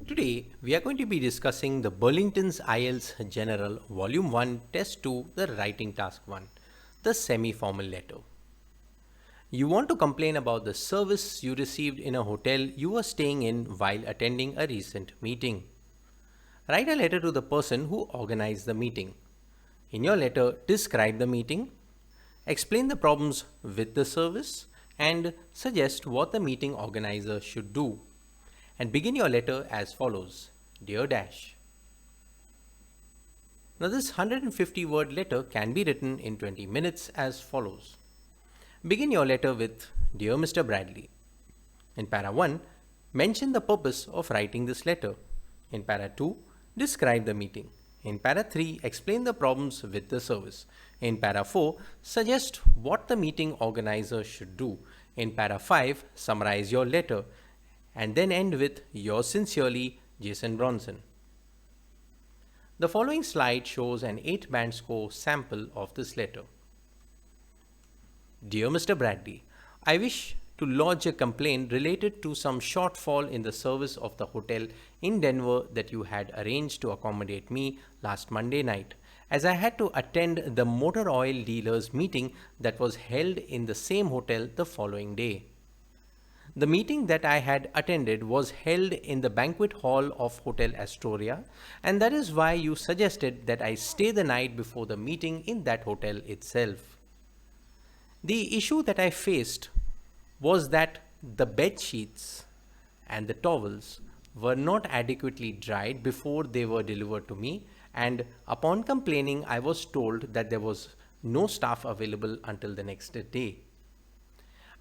Today, we are going to be discussing the Burlington's IELTS General Volume 1 Test 2, the Writing Task 1, the semi-formal letter. You want to complain about the service you received in a hotel you were staying in while attending a recent meeting. Write a letter to the person who organized the meeting. In your letter, describe the meeting, explain the problems with the service, and suggest what the meeting organizer should do. And begin your letter as follows. Dear Dash. Now this 150 word letter can be written in 20 minutes as follows. Begin your letter with Dear Mr. Bradley. In para 1, mention the purpose of writing this letter. In para 2, describe the meeting. In para 3, explain the problems with the service. In para 4, suggest what the meeting organizer should do. In para 5, summarize your letter. And then end with Yours sincerely, Jason Bronson. The following slide shows an 8-band score sample of this letter. Dear Mr. Bradley, I wish to lodge a complaint related to some shortfall in the service of the hotel in Denver that you had arranged to accommodate me last Monday night, as I had to attend the motor oil dealers meeting that was held in the same hotel the following day. The meeting that I had attended was held in the banquet hall of Hotel Astoria, and that is why you suggested that I stay the night before the meeting in that hotel itself. The issue that I faced was that the bed sheets and the towels were not adequately dried before they were delivered to me, and upon complaining, I was told that there was no staff available until the next day.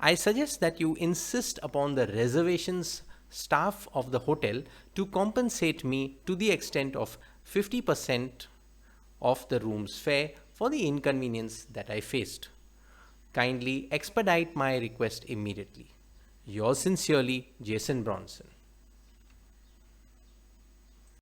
I suggest that you insist upon the reservations staff of the hotel to compensate me to the extent of 50% of the room's fare for the inconvenience that I faced. Kindly expedite my request immediately. Yours sincerely, Jason Bronson.